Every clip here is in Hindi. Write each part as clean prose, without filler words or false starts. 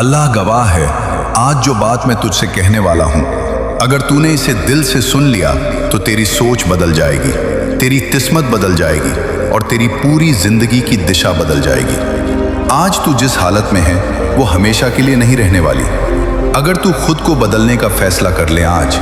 अल्लाह गवाह है, आज जो बात मैं तुझसे कहने वाला हूं, अगर तूने इसे दिल से सुन लिया तो तेरी सोच बदल जाएगी, तेरी किस्मत बदल जाएगी और तेरी पूरी जिंदगी की दिशा बदल जाएगी। आज तू जिस हालत में है वो हमेशा के लिए नहीं रहने वाली। अगर तू खुद को बदलने का फैसला कर ले आज।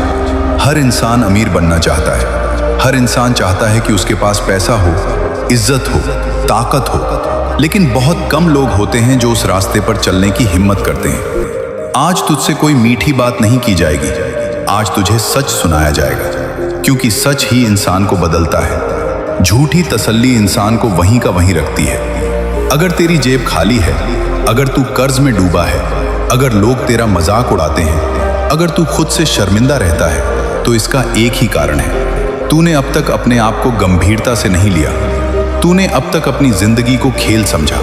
हर इंसान अमीर बनना चाहता है, हर इंसान चाहता है कि उसके पास पैसा हो, इज्जत हो, ताकत हो, लेकिन बहुत कम लोग होते हैं जो उस रास्ते पर चलने की हिम्मत करते हैं। आज तुझसे कोई मीठी बात नहीं की जाएगी, आज तुझे सच सुनाया जाएगा, क्योंकि सच ही इंसान को बदलता है। झूठी तसल्ली इंसान को वहीं का वहीं रखती है। अगर तेरी जेब खाली है, अगर तू कर्ज में डूबा है, अगर लोग तेरा मजाक उड़ाते हैं, अगर तू खुद से शर्मिंदा रहता है, तो इसका एक ही कारण है, तूने अब तक अपने आप को गंभीरता से नहीं लिया। तूने अब तक अपनी जिंदगी को खेल समझा।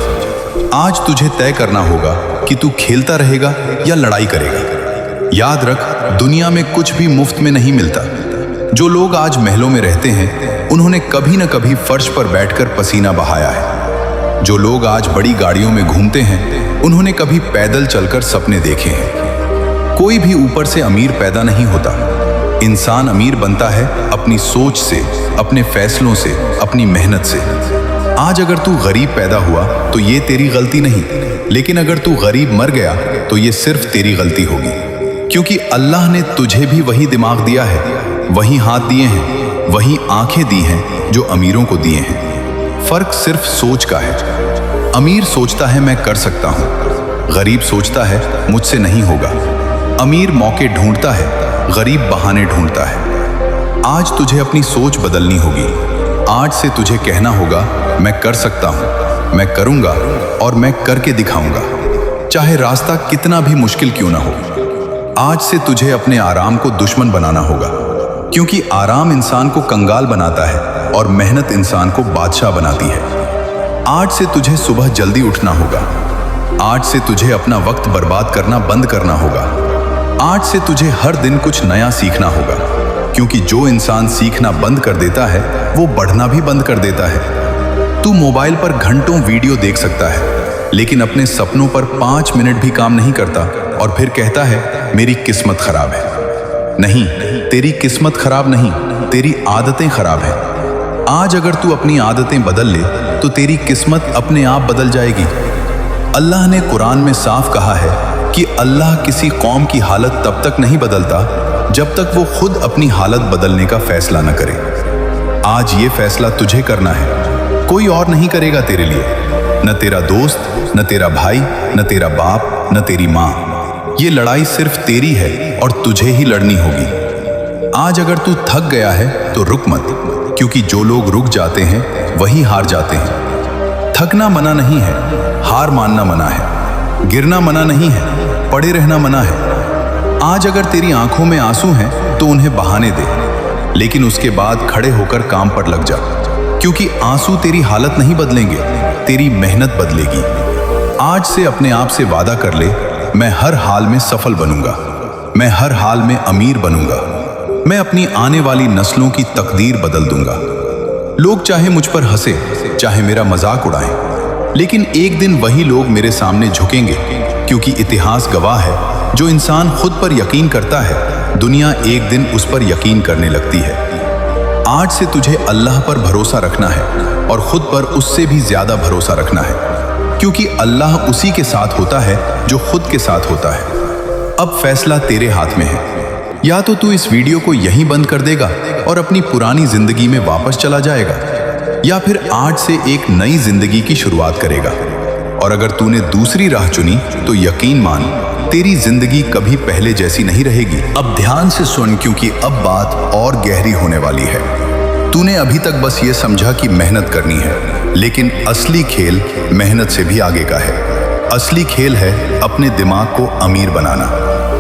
आज तुझे तय करना होगा कि तू खेलता रहेगा या लड़ाई करेगा। याद रख, दुनिया में कुछ भी मुफ्त में नहीं मिलता। जो लोग आज महलों में रहते हैं, उन्होंने कभी न कभी फर्श पर बैठकर पसीना बहाया है। जो लोग आज बड़ी गाड़ियों में घूमते हैं, उन्होंने कभी पैदल चलकर सपने देखे हैं। कोई भी ऊपर से अमीर पैदा नहीं होता। इंसान अमीर बनता है अपनी सोच से, अपने फैसलों से, अपनी मेहनत से। आज अगर तू गरीब पैदा हुआ तो ये तेरी गलती नहीं, लेकिन अगर तू गरीब मर गया तो ये सिर्फ तेरी गलती होगी, क्योंकि अल्लाह ने तुझे भी वही दिमाग दिया है, वही हाथ दिए हैं, वही आंखें दी हैं जो अमीरों को दिए हैं। फर्क सिर्फ सोच का है। अमीर सोचता है मैं कर सकता हूं, गरीब सोचता है मुझसे नहीं होगा। अमीर मौके ढूंढता है, गरीब बहाने ढूंढता है। आज तुझे अपनी सोच बदलनी होगी। आज से तुझे कहना होगा मैं कर सकता हूं, मैं करूंगा और मैं करके दिखाऊंगा, चाहे रास्ता कितना भी मुश्किल क्यों ना हो। आज से तुझे अपने आराम को दुश्मन बनाना होगा, क्योंकि आराम इंसान को कंगाल बनाता है और मेहनत इंसान को बादशाह बनाती है। आज से तुझे सुबह जल्दी उठना होगा। आज से तुझे अपना वक्त बर्बाद करना बंद करना होगा। आज से तुझे हर दिन कुछ नया सीखना होगा, क्योंकि जो इंसान सीखना बंद कर देता है वो बढ़ना भी बंद कर देता है। तू मोबाइल पर घंटों वीडियो देख सकता है, लेकिन अपने सपनों पर 5 मिनट भी काम नहीं करता और फिर कहता है मेरी किस्मत खराब है। नहीं, तेरी किस्मत खराब नहीं, तेरी आदतें खराब हैं। आज अगर तू अपनी आदतें बदल ले तो तेरी किस्मत अपने आप बदल जाएगी। अल्लाह ने कुरान में साफ कहा है कि अल्लाह किसी कौम की हालत तब तक नहीं बदलता जब तक वो खुद अपनी हालत बदलने का फैसला न करे। आज ये फैसला तुझे करना है, कोई और नहीं करेगा तेरे लिए। न तेरा दोस्त, न तेरा भाई, न तेरा बाप, न तेरी माँ। ये लड़ाई सिर्फ तेरी है और तुझे ही लड़नी होगी। आज अगर तू थक गया है तो रुक मत, क्योंकि जो लोग रुक जाते हैं वही हार जाते हैं। थकना मना नहीं है, हार मानना मना है। गिरना मना नहीं है, पड़े रहना मना है। आज अगर तेरी आंखों में आंसू हैं तो उन्हें बहाने दे, लेकिन उसके बाद खड़े होकर काम पर लग जा, क्योंकि आंसू तेरी हालत नहीं बदलेंगे, तेरी मेहनत बदलेगी। आज से अपने आप से वादा कर ले, मैं हर हाल में सफल बनूंगा, मैं हर हाल में अमीर बनूंगा, मैं अपनी आने वाली नस्लों की तकदीर बदल दूंगा। लोग चाहे मुझ पर हंसे, चाहे मेरा मजाक उड़ाएं, लेकिन एक दिन वही लोग मेरे सामने झुकेंगे, क्योंकि इतिहास गवाह है, जो इंसान खुद पर यकीन करता है, दुनिया एक दिन उस पर यकीन करने लगती है। आज से तुझे अल्लाह पर भरोसा रखना है और खुद पर उससे भी ज्यादा भरोसा रखना है, क्योंकि अल्लाह उसी के साथ होता है जो खुद के साथ होता है। अब फैसला तेरे हाथ में है। या तो तू इस वीडियो को यहीं बंद कर देगा और अपनी पुरानी जिंदगी में वापस चला जाएगा, या फिर आज से एक नई जिंदगी की शुरुआत करेगा। और अगर तूने दूसरी राह चुनी तो यकीन मान, तेरी जिंदगी कभी पहले जैसी नहीं रहेगी। अब ध्यान से सुन, क्योंकि अब बात और गहरी होने वाली है। तूने अभी तक बस ये समझा कि मेहनत करनी है, लेकिन असली खेल मेहनत से भी आगे का है। असली खेल है अपने दिमाग को अमीर बनाना,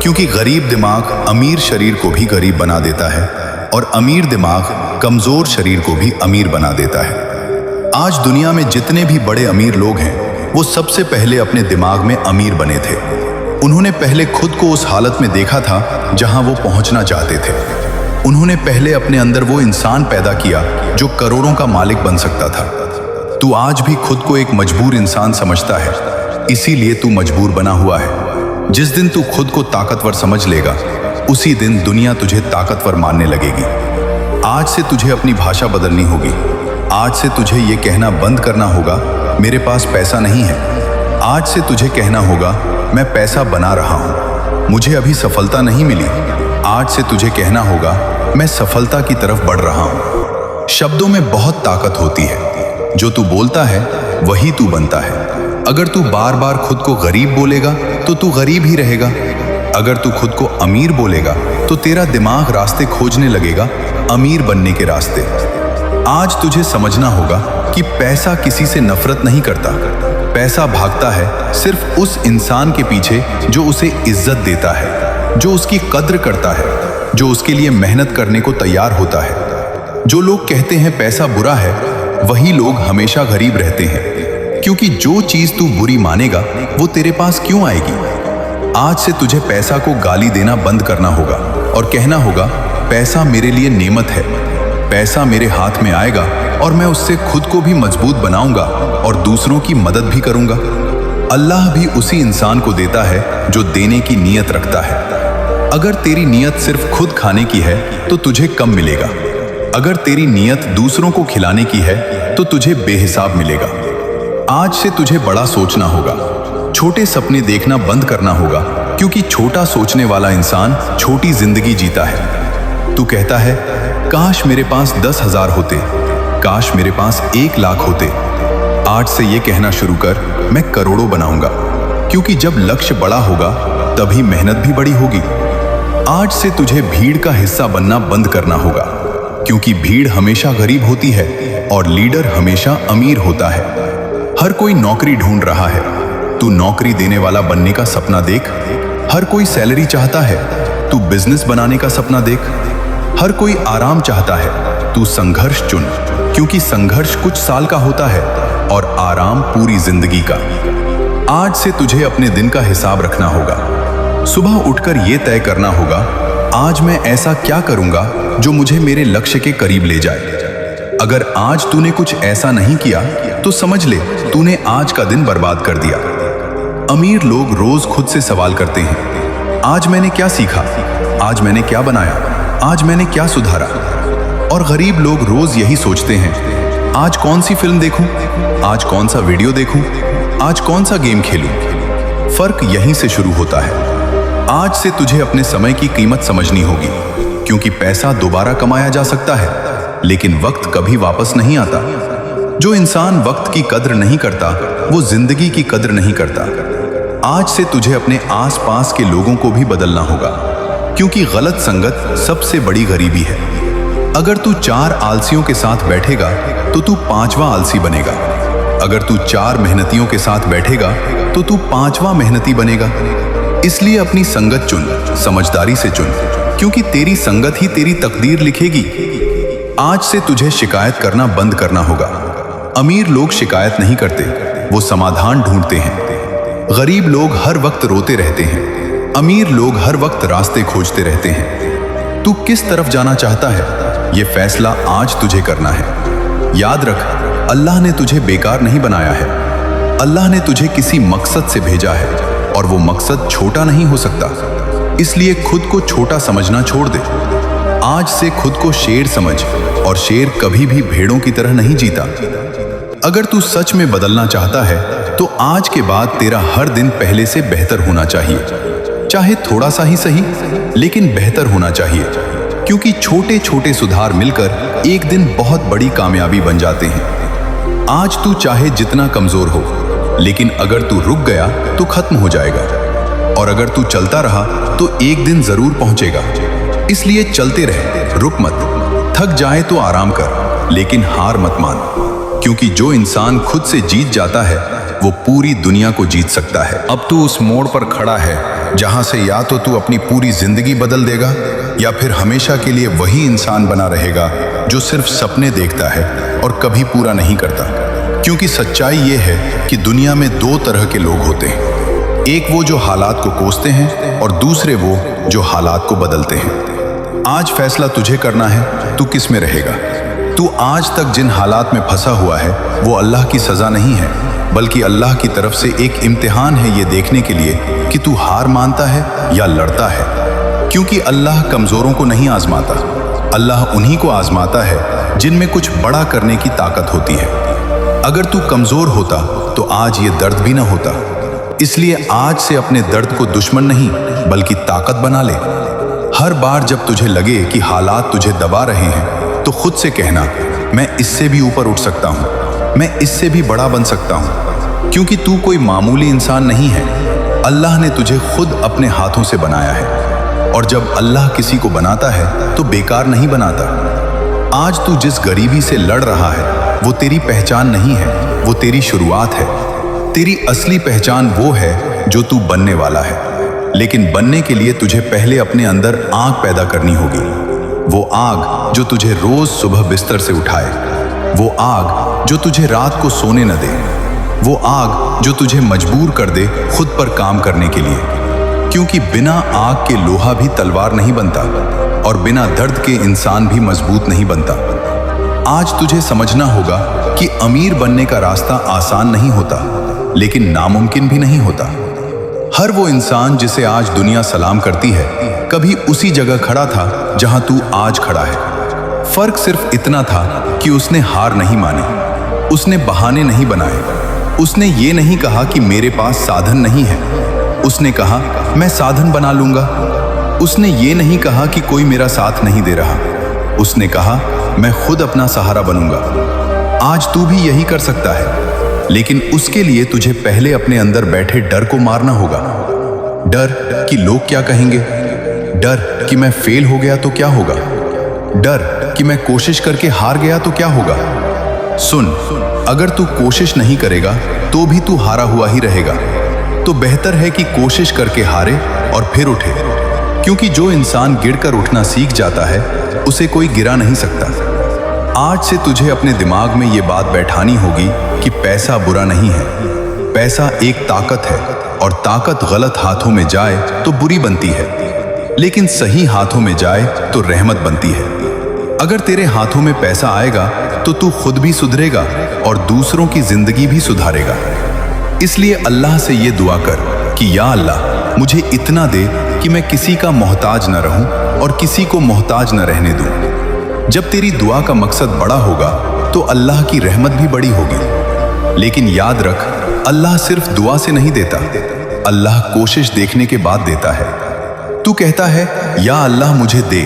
क्योंकि गरीब दिमाग अमीर शरीर को भी गरीब बना देता है और अमीर दिमाग कमजोर शरीर को भी अमीर बना देता है। आज दुनिया में जितने भी बड़े अमीर लोग हैं, वो सबसे पहले अपने दिमाग में अमीर बने थे। उन्होंने पहले खुद को उस हालत में देखा था जहां वो पहुंचना चाहते थे। उन्होंने पहले अपने अंदर वो इंसान पैदा किया जो करोड़ों का मालिक बन सकता था। तू आज भी खुद को एक मजबूर इंसान समझता है, इसीलिए तू मजबूर बना हुआ है। जिस दिन तू खुद को ताकतवर समझ लेगा, उसी दिन दुनिया तुझे ताकतवर मानने लगेगी। आज से तुझे अपनी भाषा बदलनी होगी। आज से तुझे ये कहना बंद करना होगा, मेरे पास पैसा नहीं है। आज से तुझे कहना होगा, मैं पैसा बना रहा हूँ, मुझे अभी सफलता नहीं मिली। आज से तुझे कहना होगा, मैं सफलता की तरफ बढ़ रहा हूँ। शब्दों में बहुत ताकत होती है। जो तू बोलता है वही तू बनता है। अगर तू बार बार खुद को गरीब बोलेगा तो तू गरीब ही रहेगा। अगर तू खुद को अमीर बोलेगा तो तेरा दिमाग रास्ते खोजने लगेगा, अमीर बनने के रास्ते। आज तुझे समझना होगा कि पैसा किसी से नफरत नहीं करता। पैसा भागता है सिर्फ उस इंसान के पीछे जो उसे इज्जत देता है, जो उसकी कद्र करता है, जो उसके लिए मेहनत करने को तैयार होता है। जो लोग कहते हैं पैसा बुरा है, वही लोग हमेशा गरीब रहते हैं, क्योंकि जो चीज तू बुरी मानेगा वो तेरे पास क्यों आएगी। आज से तुझे पैसा को गाली देना बंद करना होगा और कहना होगा, पैसा मेरे लिए नेमत है। पैसा मेरे हाथ में आएगा और मैं उससे खुद को भी मजबूत बनाऊंगा और दूसरों की मदद भी करूंगा। अल्लाह भी उसी इंसान को देता है जो देने की नीयत रखता है। अगर तेरी नीयत सिर्फ खुद खाने की है तो तुझे कम मिलेगा। अगर तेरी नीयत दूसरों को खिलाने की है तो तुझे बेहिसाब मिलेगा। आज से तुझे बड़ा सोचना होगा, छोटे सपने देखना बंद करना होगा, क्योंकि छोटा सोचने वाला इंसान छोटी जिंदगी जीता है। तू कहता है, काश मेरे पास 10,000 होते, काश मेरे पास 1 लाख होते। आज से ये कहना शुरू कर, मैं करोड़ों बनाऊंगा, क्योंकि जब लक्ष्य बड़ा होगा तभी मेहनत भी बड़ी होगी। आज से तुझे भीड़ का हिस्सा बनना बंद करना होगा, क्योंकि भीड़ हमेशा गरीब होती है और लीडर हमेशा अमीर होता है। हर कोई नौकरी ढूंढ रहा है, तू नौकरी देने वाला बनने का सपना देख। हर कोई सैलरी चाहता है, तू बिजनेस बनाने का सपना देख। हर कोई आराम चाहता है, तू संघर्ष चुन, क्योंकि संघर्ष कुछ साल का होता है और आराम पूरी जिंदगी का। आज से तुझे अपने दिन का हिसाब रखना होगा। सुबह उठकर यह तय करना होगा, आज मैं ऐसा क्या करूंगा जो मुझे मेरे लक्ष्य के करीब ले जाए। अगर आज तूने कुछ ऐसा नहीं किया तो समझ ले तूने आज का दिन बर्बाद कर दिया। अमीर लोग रोज खुद से सवाल करते हैं, आज मैंने क्या सीखा, आज मैंने क्या बनाया, आज मैंने क्या सुधारा। और गरीब लोग रोज यही सोचते हैं, आज कौन सी फिल्म देखूं, आज कौन सा वीडियो देखूं, आज कौन सा गेम खेलूं। फर्क यहीं से शुरू होता है। आज से तुझे अपने समय की कीमत समझनी होगी, क्योंकि पैसा दोबारा कमाया जा सकता है, लेकिन वक्त कभी वापस नहीं आता। जो इंसान वक्त की कद्र नहीं करता, वो जिंदगी की कद्र नहीं करता। आज से तुझे अपने आसपास के लोगों को भी बदलना होगा, क्योंकि गलत संगत सबसे बड़ी गरीबी है। अगर तू 4 आलसियों के साथ बैठेगा तो तू 5वां आलसी बनेगा। अगर तू 4 मेहनतियों के साथ बैठेगा तो तू 5वां मेहनती बनेगा। इसलिए अपनी संगत चुन, समझदारी से चुन, क्योंकि तेरी संगत ही तेरी तकदीर लिखेगी। आज से तुझे शिकायत करना बंद करना होगा। अमीर लोग शिकायत नहीं करते, वो समाधान ढूंढते हैं। गरीब लोग हर वक्त रोते रहते हैं, अमीर लोग हर वक्त रास्ते खोजते रहते हैं। तू किस तरफ जाना चाहता है, ये फैसला आज तुझे करना है। याद रख, अल्लाह ने तुझे बेकार नहीं बनाया है। अल्लाह ने तुझे किसी मकसद से भेजा है और वो मकसद छोटा नहीं हो सकता। इसलिए खुद को छोटा समझना छोड़ दे। आज से खुद को शेर समझ, और शेर कभी भी भेड़ों की तरह नहीं जीता। अगर तू सच में बदलना चाहता है तो आज के बाद तेरा हर दिन पहले से बेहतर होना चाहिए। चाहे थोड़ा सा ही सही, लेकिन बेहतर होना चाहिए, क्योंकि छोटे छोटे सुधार मिलकर एक दिन बहुत बड़ी कामयाबी बन जाते हैं। आज तू चाहे जितना कमजोर हो, लेकिन अगर तू रुक गया तो खत्म हो जाएगा, और अगर तू चलता रहा तो एक दिन जरूर पहुंचेगा। इसलिए चलते रहे, रुक मत। थक जाए तो आराम कर, लेकिन हार मत मान, क्योंकि जो इंसान खुद से जीत जाता है वो पूरी दुनिया को जीत सकता है। अब तू उस मोड़ पर खड़ा है जहां से या तो तू अपनी पूरी जिंदगी बदल देगा, या फिर हमेशा के लिए वही इंसान बना रहेगा जो सिर्फ सपने देखता है और कभी पूरा नहीं करता। क्योंकि सच्चाई ये है कि दुनिया में 2 तरह के लोग होते हैं, एक वो जो हालात को कोसते हैं और दूसरे वो जो हालात को बदलते हैं। आज फैसला तुझे करना है, तू किस में रहेगा। तू आज तक जिन हालात में फंसा हुआ है वो अल्लाह की सजा नहीं है, बल्कि अल्लाह की तरफ से एक इम्तिहान है ये देखने के लिए कि तू हार मानता है या लड़ता है। क्योंकि अल्लाह कमजोरों को नहीं आजमाता, अल्लाह उन्हीं को आजमाता है जिनमें कुछ बड़ा करने की ताकत होती है। अगर तू कमजोर होता तो आज ये दर्द भी ना होता। इसलिए आज से अपने दर्द को दुश्मन नहीं बल्कि ताकत बना ले। हर बार जब तुझे लगे कि हालात तुझे दबा रहे हैं तो खुद से कहना, मैं इससे भी ऊपर उठ सकता हूँ, मैं इससे भी बड़ा बन सकता हूँ। क्योंकि तू कोई मामूली इंसान नहीं है, अल्लाह ने तुझे खुद अपने हाथों से बनाया है। और जब अल्लाह किसी को बनाता है तो बेकार नहीं बनाता। आज तू जिस गरीबी से लड़ रहा है वो तेरी पहचान नहीं है, वो तेरी शुरुआत है। तेरी असली पहचान वो है जो तू बनने वाला है। लेकिन बनने के लिए तुझे पहले अपने अंदर आग पैदा करनी होगी। वो आग जो तुझे रोज सुबह बिस्तर से उठाए, वो आग जो तुझे रात को सोने न दे, वो आग जो तुझे मजबूर कर दे खुद पर काम करने के लिए। क्योंकि बिना आग के लोहा भी तलवार नहीं बनता और बिना दर्द के इंसान भी मजबूत नहीं बनता। आज तुझे समझना होगा कि अमीर बनने का रास्ता आसान नहीं होता, लेकिन नामुमकिन भी नहीं होता। हर वो इंसान जिसे आज दुनिया सलाम करती है कभी उसी जगह खड़ा था जहां तू आज खड़ा है। फर्क सिर्फ इतना था कि उसने हार नहीं मानी, उसने बहाने नहीं बनाए, उसने ये नहीं कहा कि मेरे पास साधन नहीं है, उसने कहा मैं साधन बना लूंगा। उसने ये नहीं कहा कि कोई मेरा साथ नहीं दे रहा, उसने कहा मैं खुद अपना सहारा बनूंगा। आज तू भी यही कर सकता है, लेकिन उसके लिए तुझे पहले अपने अंदर बैठे डर को मारना होगा। डर कि लोग क्या कहेंगे, डर कि मैं फेल हो गया तो क्या होगा, डर कि मैं कोशिश करके हार गया तो क्या होगा। सुन, अगर तू कोशिश नहीं करेगा तो भी तू हारा हुआ ही रहेगा। तो बेहतर है कि कोशिश करके हारे और फिर उठे। क्योंकि जो इंसान गिरकर उठना सीख जाता है उसे कोई गिरा नहीं सकता। आज से तुझे अपने दिमाग में ये बात बैठानी होगी कि पैसा बुरा नहीं है, पैसा एक ताकत है और ताकत गलत हाथों में जाए तो बुरी बनती है, लेकिन सही हाथों में जाए तो रहमत बनती है। अगर तेरे हाथों में पैसा आएगा तो तू खुद भी सुधरेगा और दूसरों की जिंदगी भी सुधारेगा। इसलिए अल्लाह से ये दुआ कर कि या अल्लाह मुझे इतना दे कि मैं किसी का मोहताज न रहूं और किसी को मोहताज न रहने दूं। जब तेरी दुआ का मकसद बड़ा होगा तो अल्लाह की रहमत भी बड़ी होगी। लेकिन याद रख, अल्लाह सिर्फ दुआ से नहीं देता, अल्लाह कोशिश देखने के बाद देता है। तू कहता है या अल्लाह मुझे दे,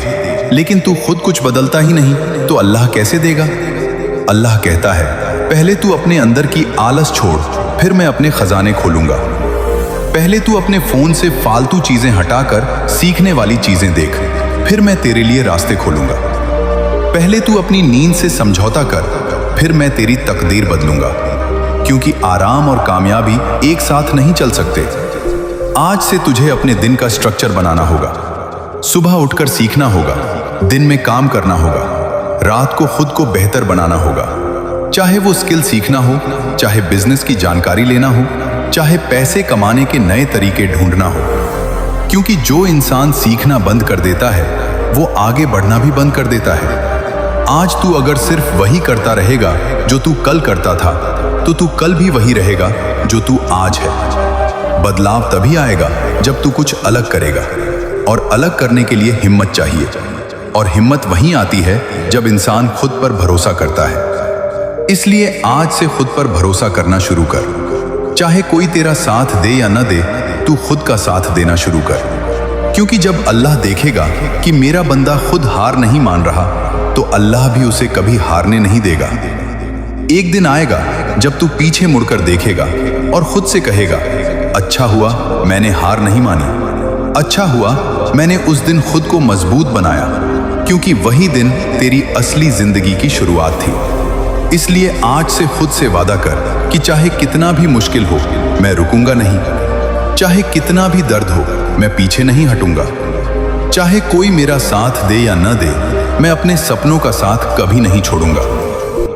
लेकिन तू खुद कुछ बदलता ही नहीं, तो अल्लाह कैसे देगा। अल्लाह कहता है पहले तू अपने अंदर की आलस छोड़, फिर मैं अपने खजाने खोलूंगा। पहले तू अपने फोन से फालतू चीजें हटाकर सीखने वाली चीजें देख, फिर मैं तेरे लिए रास्ते खोलूंगा। पहले तू अपनी नींद से समझौता कर, फिर मैं तेरी तकदीर बदलूंगा। क्योंकि आराम और कामयाबी एक साथ नहीं चल सकते। आज से तुझे अपने दिन का स्ट्रक्चर बनाना होगा। सुबह उठकर सीखना होगा, दिन में काम करना होगा, रात को खुद को बेहतर बनाना होगा। चाहे वो स्किल सीखना हो, चाहे बिजनेस की जानकारी लेना हो, चाहे पैसे कमाने के नए तरीके ढूंढना हो। क्योंकि जो इंसान सीखना बंद कर देता है वो आगे बढ़ना भी बंद कर देता है। आज तू अगर सिर्फ वही करता रहेगा जो तू कल करता था, तो तू कल भी वही रहेगा जो तू आज है। बदलाव तभी आएगा जब तू कुछ अलग करेगा, और अलग करने के लिए हिम्मत चाहिए। और हिम्मत वहीं आती है जब इंसान खुद पर भरोसा करता है। इसलिए आज से खुद पर भरोसा करना शुरू कर। चाहे कोई तेरा साथ दे या न दे, तू खुद का साथ देना शुरू कर। क्योंकि जब अल्लाह देखेगा कि मेरा बंदा खुद हार नहीं मान रहा, तो अल्लाह भी उसे कभी हारने नहीं देगा। एक दिन आएगा जब तू पीछे मुड़कर देखेगा और खुद से कहेगा, अच्छा हुआ मैंने हार नहीं मानी, अच्छा हुआ मैंने उस दिन खुद को मजबूत बनाया। क्योंकि वही दिन तेरी असली जिंदगी की शुरुआत थी। इसलिए आज से खुद से वादा कर कि चाहे कितना भी मुश्किल हो, मैं रुकूंगा नहीं। चाहे कितना भी दर्द हो, मैं पीछे नहीं हटूंगा। चाहे कोई मेरा साथ दे या न दे, मैं अपने सपनों का साथ कभी नहीं छोड़ूंगा।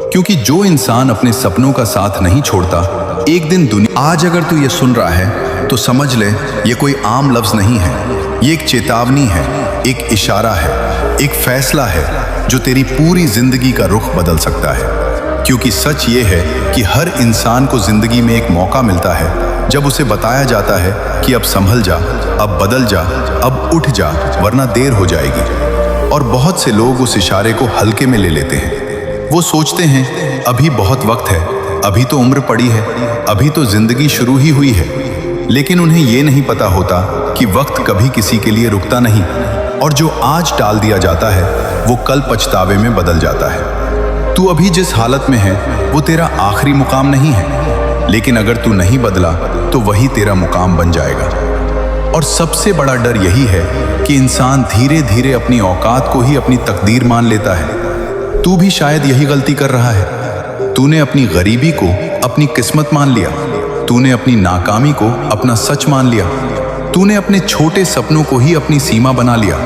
क्योंकि जो इंसान अपने सपनों का साथ नहीं छोड़ता, एक दिन दुनिया। आज अगर तू ये सुन रहा है तो समझ ले, ये कोई आम लफ्ज नहीं है, ये एक चेतावनी है, एक इशारा है, एक फैसला है। जो तेरी पूरी जिंदगी का रुख बदल सकता है। क्योंकि सच ये है कि हर इंसान को जिंदगी में एक मौका मिलता है जब उसे बताया जाता है कि अब संभल जा, अब बदल जा, अब उठ जा, वरना देर हो जाएगी। और बहुत से लोग उस इशारे को हल्के में ले लेते हैं। वो सोचते हैं अभी बहुत वक्त है, अभी तो उम्र पड़ी है, अभी तो जिंदगी शुरू ही हुई है। लेकिन उन्हें ये नहीं पता होता कि वक्त कभी किसी के लिए रुकता नहीं, और जो आज टाल दिया जाता है वो कल पछतावे में बदल जाता है। तू अभी जिस हालत में है वो तेरा आखिरी मुकाम नहीं है, लेकिन अगर तू नहीं बदला तो वही तेरा मुकाम बन जाएगा। और सबसे बड़ा डर यही है कि इंसान धीरे धीरे अपनी औकात को ही अपनी तकदीर मान लेता है। तू भी शायद यही गलती कर रहा है। तूने अपनी गरीबी को अपनी किस्मत मान लिया, तूने अपनी नाकामी को अपना सच मान लिया, तूने अपने छोटे सपनों को ही अपनी सीमा बना लिया।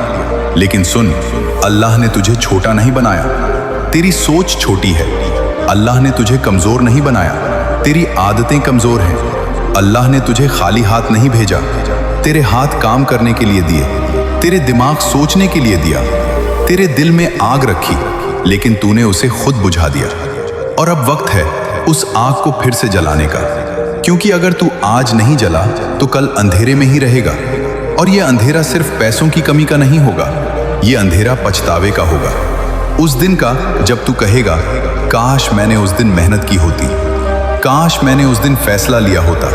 लेकिन सुन, अल्लाह ने तुझे छोटा नहीं बनाया, तेरी सोच छोटी है। अल्लाह ने तुझे कमजोर नहीं बनाया, तेरी आदतें कमजोर हैं। अल्लाह ने तुझे खाली हाथ नहीं भेजा, तेरे हाथ काम करने के लिए दिए, तेरे दिमाग सोचने के लिए दिया, तेरे दिल में आग रखी, लेकिन तूने उसे खुद बुझा दिया। और अब वक्त है उस आग को फिर से जलाने का, क्योंकि अगर तू आज नहीं जला तो कल अंधेरे में ही रहेगा। और यह अंधेरा सिर्फ पैसों की कमी का नहीं होगा, यह अंधेरा पछतावे का होगा। उस दिन का जब तू कहेगा काश मैंने उस दिन मेहनत की होती, काश मैंने उस दिन फैसला लिया होता,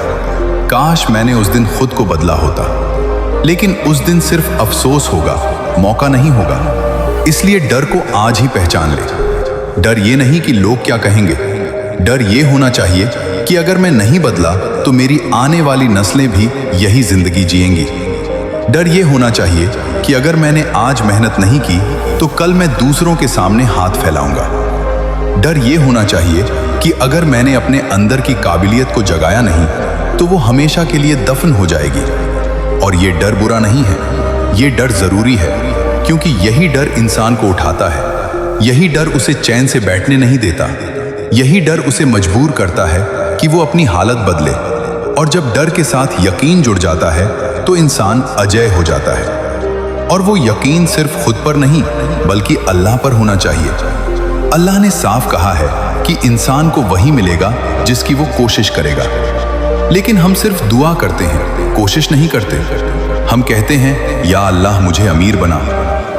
काश मैंने उस दिन खुद को बदला होता। लेकिन उस दिन सिर्फ अफसोस होगा, मौका नहीं होगा। इसलिए डर को आज ही पहचान ले। डर ये नहीं कि लोग क्या कहेंगे, डर ये होना चाहिए कि अगर मैं नहीं बदला तो मेरी आने वाली नस्लें भी यही जिंदगी जिएंगी। डर ये होना चाहिए कि अगर मैंने आज मेहनत नहीं की तो कल मैं दूसरों के सामने हाथ फैलाऊंगा। डर ये होना चाहिए कि अगर मैंने अपने अंदर की काबिलियत को जगाया नहीं तो वो हमेशा के लिए दफन हो जाएगी। और ये डर बुरा नहीं है, ये डर जरूरी है, क्योंकि यही डर इंसान को उठाता है, यही डर उसे चैन से बैठने नहीं देता, यही डर उसे मजबूर करता है कि वो अपनी हालत बदले। और जब डर के साथ यकीन जुड़ जाता है तो इंसान अजेय हो जाता है। और वो यकीन सिर्फ खुद पर नहीं बल्कि अल्लाह पर होना चाहिए। अल्लाह ने साफ कहा है कि इंसान को वही मिलेगा जिसकी वो कोशिश करेगा। लेकिन हम सिर्फ दुआ करते हैं, कोशिश नहीं करते। हम कहते हैं या अल्लाह मुझे अमीर बना,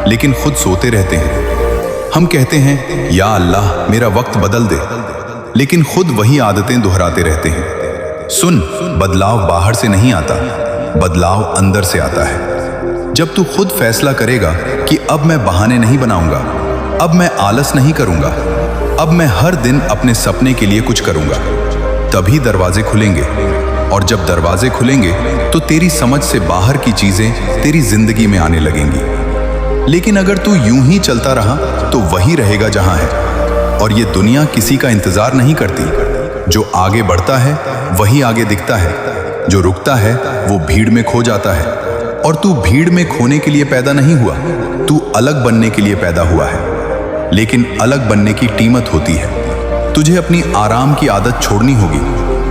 लेकिन खुद सोते रहते हैं। हम कहते हैं या अल्लाह मेरा वक्त बदल दे, लेकिन खुद वही आदतें दोहराते रहते हैं। सुन, बदलाव बाहर से नहीं आता, बदलाव अंदर से आता है। जब तू खुद फैसला करेगा कि अब मैं बहाने नहीं बनाऊंगा, अब मैं आलस नहीं करूंगा, अब मैं हर दिन अपने सपने के लिए कुछ करूंगा, तभी दरवाजे खुलेंगे। और जब दरवाजे खुलेंगे तो तेरी समझ से बाहर की चीजें तेरी जिंदगी में आने लगेंगी। लेकिन अगर तू यूं ही चलता रहा तो वही रहेगा जहां है। और ये दुनिया किसी का इंतजार नहीं करती। जो आगे बढ़ता है वही आगे दिखता है, जो रुकता है वो भीड़ में खो जाता है। और तू भीड़ में खोने के लिए पैदा नहीं हुआ, तू अलग बनने के लिए पैदा हुआ है। लेकिन अलग बनने की कीमत होती है। तुझे अपनी आराम की आदत छोड़नी होगी,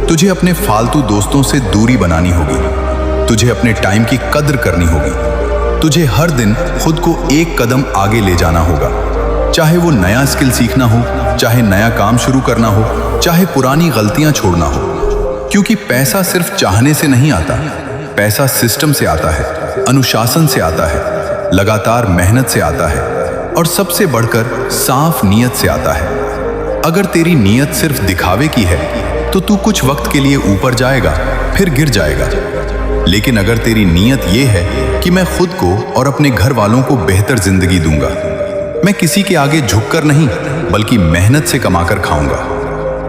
तुझे अपने फालतू दोस्तों से दूरी बनानी होगी, तुझे अपने टाइम की कद्र करनी होगी, तुझे हर दिन खुद को एक कदम आगे ले जाना होगा। चाहे वो नया स्किल सीखना हो, चाहे नया काम शुरू करना हो, चाहे पुरानी गलतियां छोड़ना हो। क्योंकि पैसा सिर्फ चाहने से नहीं आता, पैसा सिस्टम से आता है, अनुशासन से आता है, लगातार मेहनत से आता है, और सबसे बढ़कर साफ नीयत से आता है। अगर तेरी नीयत सिर्फ दिखावे की है तो तू कुछ वक्त के लिए ऊपर जाएगा, फिर गिर जाएगा। लेकिन अगर तेरी नीयत ये है कि मैं खुद को और अपने घर वालों को बेहतर जिंदगी दूंगा, मैं किसी के आगे झुककर नहीं बल्कि मेहनत से कमाकर खाऊंगा,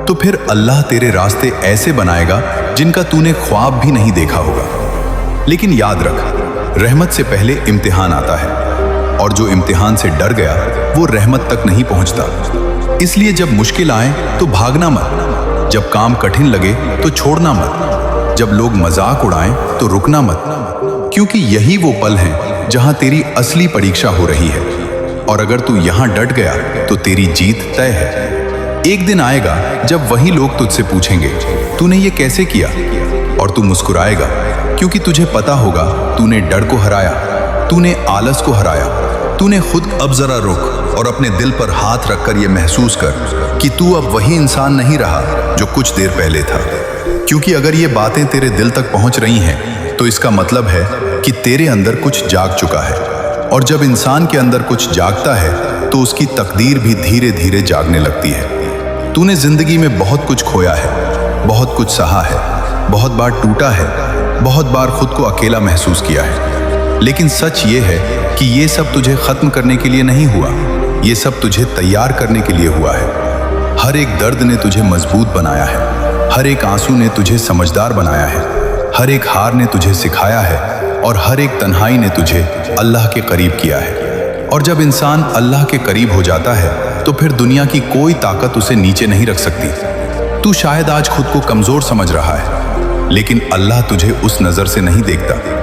तो फिर अल्लाह तेरे रास्ते ऐसे बनाएगा जिनका तूने ख्वाब भी नहीं देखा होगा। लेकिन याद रख, रहमत से पहले इम्तिहान आता है, और जो इम्तिहान से डर गया वो रहमत तक नहीं पहुंचता। इसलिए जब मुश्किल आए तो भागना मत, जब काम कठिन लगे तो छोड़ना मत, जब लोग मजाक उड़ाएं तो रुकना मत, क्योंकि यही वो पल हैं जहां तेरी असली परीक्षा हो रही है। और अगर तू यहां डट गया तो तेरी जीत तय है। एक दिन आएगा जब वही लोग तुझसे पूछेंगे तूने ये कैसे किया, और तू मुस्कुराएगा, क्योंकि तुझे पता होगा तूने डर को हराया, तूने आलस को हराया, तूने खुद अब जरा रुक और अपने दिल पर हाथ रखकर यह महसूस कर कि तू अब वही इंसान नहीं रहा जो कुछ देर पहले था। क्योंकि अगर ये बातें तेरे दिल तक पहुंच रही हैं तो इसका मतलब है कि तेरे अंदर कुछ जाग चुका है। और जब इंसान के अंदर कुछ जागता है तो उसकी तकदीर भी धीरे धीरे जागने लगती है। तूने जिंदगी में बहुत कुछ खोया है, बहुत कुछ सहा है, बहुत बार टूटा है, बहुत बार खुद को अकेला महसूस किया है। लेकिन सच ये है कि ये सब तुझे खत्म करने के लिए नहीं हुआ, ये सब तुझे तैयार करने के लिए हुआ है। हर एक दर्द ने तुझे मजबूत बनाया है, हर एक आंसू ने तुझे समझदार बनाया है, हर एक हार ने तुझे सिखाया है और हर एक तन्हाई ने तुझे अल्लाह के करीब किया है। और जब इंसान अल्लाह के करीब हो जाता है तो फिर दुनिया की कोई ताकत उसे नीचे नहीं रख सकती। तू शायद आज खुद को कमजोर समझ रहा है, लेकिन अल्लाह तुझे उस नजर से नहीं देखता।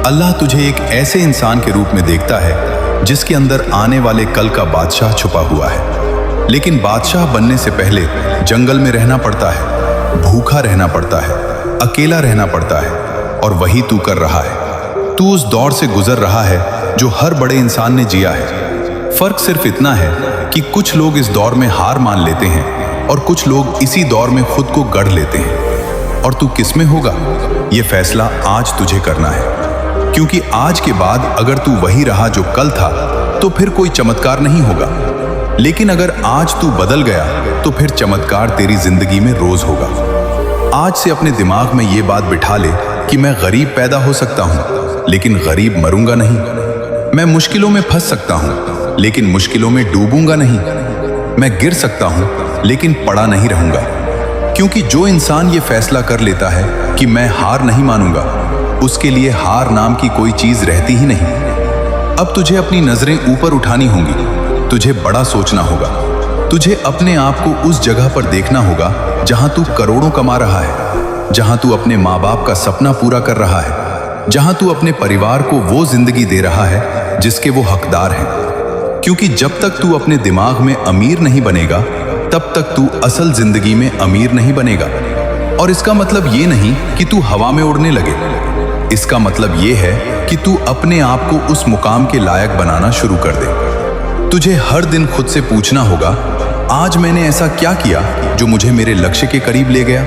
अल्लाह तुझे एक ऐसे इंसान के रूप में देखता है जिसके अंदर आने वाले कल का बादशाह छुपा हुआ है। लेकिन बादशाह बनने से पहले जंगल में रहना पड़ता है, भूखा रहना पड़ता है, अकेला रहना पड़ता है, और वही तू कर रहा है। तू उस दौर से गुजर रहा है जो हर बड़े इंसान ने जिया है। फर्क सिर्फ इतना है कि कुछ लोग इस दौर में हार मान लेते हैं और कुछ लोग इसी दौर में खुद को गढ़ लेते हैं। और तू किस में होगा, ये फैसला आज तुझे करना है। क्योंकि आज के बाद अगर तू वही रहा जो कल था तो फिर कोई चमत्कार नहीं होगा। लेकिन अगर आज तू बदल गया तो फिर चमत्कार तेरी जिंदगी में रोज होगा। आज से अपने दिमाग में ये बात बिठा ले कि मैं गरीब पैदा हो सकता हूं लेकिन गरीब मरूंगा नहीं। मैं मुश्किलों में फंस सकता हूं लेकिन मुश्किलों में डूबूंगा नहीं। मैं गिर सकता हूं लेकिन पड़ा नहीं रहूंगा। क्योंकि जो इंसान ये फैसला कर लेता है कि मैं हार नहीं मानूंगा, उसके लिए हार नाम की कोई चीज रहती ही नहीं। अब तुझे अपनी नजरें ऊपर उठानी होंगी, तुझे बड़ा सोचना होगा। तुझे अपने आप को उस जगह पर देखना होगा जहां तू करोड़ों कमा रहा है, जहां तू अपने माँ बाप का सपना पूरा कर रहा है, जहां तू अपने परिवार को वो जिंदगी दे रहा है जिसके वो हकदार हैं। क्योंकि जब तक तू अपने दिमाग में अमीर नहीं बनेगा तब तक तू असल जिंदगी में अमीर नहीं बनेगा। और इसका मतलब ये नहीं कि तू हवा में उड़ने लगे, इसका मतलब ये है कि तू अपने आप को उस मुकाम के लायक बनाना शुरू कर दे। तुझे हर दिन खुद से पूछना होगा, आज मैंने ऐसा क्या किया जो मुझे मेरे लक्ष्य के करीब ले गया।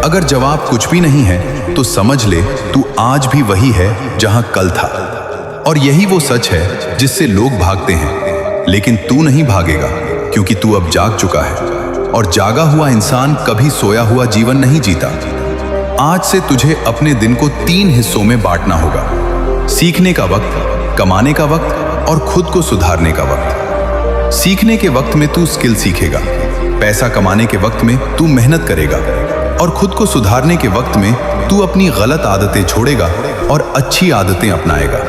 अगर जवाब कुछ भी नहीं है तो समझ ले तू आज भी वही है जहां कल था। और यही वो सच है जिससे लोग भागते हैं, लेकिन तू नहीं भागेगा क्योंकि तू अब जाग चुका है। और जागा हुआ इंसान कभी सोया हुआ जीवन नहीं जीता। आज से तुझे अपने दिन को 3 हिस्सों में बांटना होगा: सीखने का वक्त, कमाने का वक्त और खुद को सुधारने का वक्त। सीखने के वक्त में तू स्किल सीखेगा, पैसा कमाने के वक्त में तू मेहनत करेगा और खुद को सुधारने के वक्त में तू अपनी गलत आदतें छोड़ेगा और अच्छी आदतें अपनाएगा।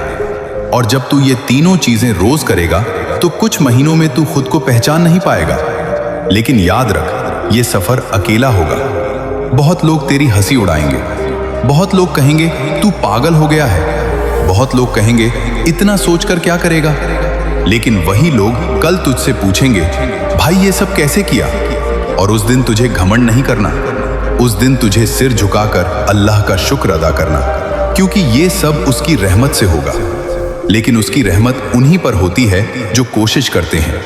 और जब तू ये तीनों चीजें रोज करेगा तो कुछ महीनों में तू खुद को पहचान नहीं पाएगा। लेकिन याद रख, ये सफर अकेला होगा। बहुत लोग तेरी हंसी उड़ाएंगे, बहुत लोग कहेंगे तू पागल हो गया है, बहुत लोग कहेंगे इतना सोचकर क्या करेगा। लेकिन वही लोग कल तुझसे पूछेंगे, भाई ये सब कैसे किया। और उस दिन तुझे घमंड नहीं करना, उस दिन तुझे सिर झुकाकर अल्लाह का शुक्र अदा करना, क्योंकि ये सब उसकी रहमत से होगा। लेकिन उसकी रहमत उन्हीं पर होती है जो कोशिश करते हैं,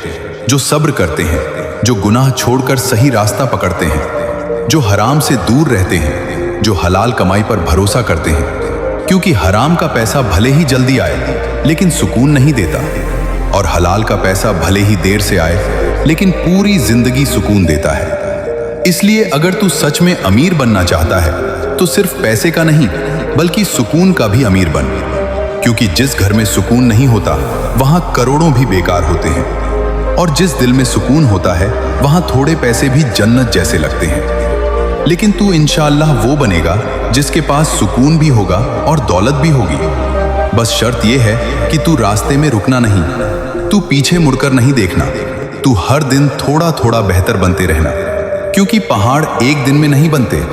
जो सब्र करते हैं, जो गुनाह छोड़कर सही रास्ता पकड़ते हैं, जो हराम से दूर रहते हैं, जो हलाल कमाई पर भरोसा करते हैं। क्योंकि हराम का पैसा भले ही जल्दी आए लेकिन सुकून नहीं देता, और हलाल का पैसा भले ही देर से आए लेकिन पूरी जिंदगी सुकून देता है। इसलिए अगर तू सच में अमीर बनना चाहता है तो सिर्फ पैसे का नहीं बल्कि सुकून का भी अमीर बन। क्योंकि जिस घर में सुकून नहीं होता वहां करोड़ों भी बेकार होते हैं, और जिस दिल में सुकून होता है वहां थोड़े पैसे भी जन्नत जैसे लगते हैं। लेकिन तू इंशाअल्लाह वो बनेगा जिसके पास सुकून भी होगा और दौलत भी होगी। बस शर्त यह है कि तू रास्ते में रुकना नहीं, तू पीछे मुड़कर नहीं देखना, तू हर दिन थोड़ा थोड़ा बेहतर बनते रहना। क्योंकि पहाड़ एक दिन में नहीं बनते,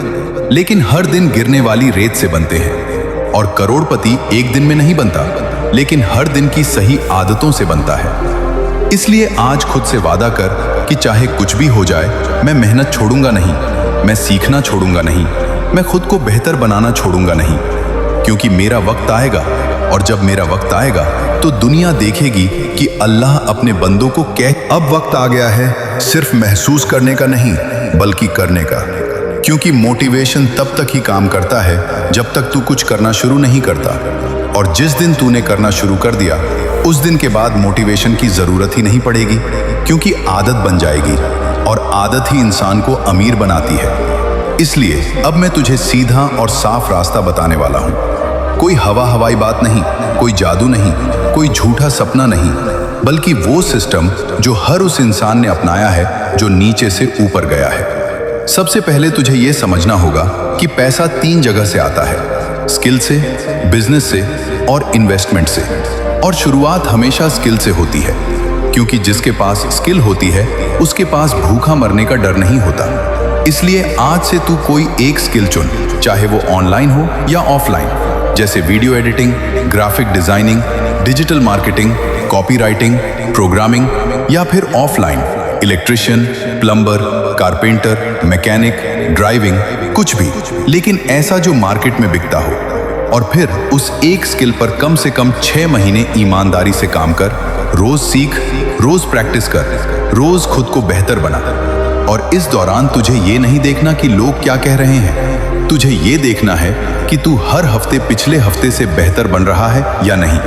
लेकिन हर दिन गिरने वाली रेत से बनते हैं। और करोड़पति एक दिन में नहीं बनता, लेकिन हर दिन की सही आदतों से बनता है। इसलिए आज खुद से वादा कर कि चाहे कुछ भी हो जाए, मैं मेहनत छोड़ूंगा नहीं, मैं सीखना छोड़ूंगा नहीं, मैं खुद को बेहतर बनाना छोड़ूंगा नहीं। क्योंकि मेरा वक्त आएगा और जब मेरा वक्त आएगा तो दुनिया देखेगी कि अल्लाह अपने बंदों को अब वक्त आ गया है सिर्फ महसूस करने का नहीं बल्कि करने का, क्योंकि मोटिवेशन तब तक ही काम करता है जब तक तू कुछ करना शुरू नहीं करता, और जिस दिन तूने करना शुरू कर दिया उस दिन के बाद मोटिवेशन की जरूरत ही नहीं पड़ेगी, क्योंकि आदत बन जाएगी और आदत ही इंसान को अमीर बनाती है। इसलिए अब मैं तुझे सीधा और साफ रास्ता बताने वाला हूँ। कोई हवाई बात नहीं, कोई जादू नहीं, कोई झूठा सपना नहीं, बल्कि वो सिस्टम जो हर उस इंसान ने अपनाया है जो नीचे से ऊपर गया है। सबसे पहले तुझे ये समझना होगा कि पैसा 3 जगह से आता है, स्किल से, बिजनेस से और इन्वेस्टमेंट से। और शुरुआत हमेशा स्किल से होती है, क्योंकि जिसके पास स्किल होती है उसके पास भूखा मरने का डर नहीं होता। इसलिए आज से तू कोई एक स्किल चुन, चाहे वो ऑनलाइन हो या ऑफलाइन, जैसे video editing, graphic designing, digital marketing, copywriting, programming, या फिर offline electrician, plumber, carpenter, mechanic, driving, कुछ भी, लेकिन ऐसा जो मार्केट में बिकता हो। और फिर उस एक स्किल पर कम से कम 6 महीने ईमानदारी से काम कर, रोज सीख, रोज प्रैक्टिस कर, रोज खुद को बेहतर बना। और इस दौरान तुझे ये नहीं देखना कि लोग क्या कह रहे हैं, तुझे ये देखना है कि तू हर हफ्ते पिछले हफ्ते से बेहतर बन रहा है या नहीं,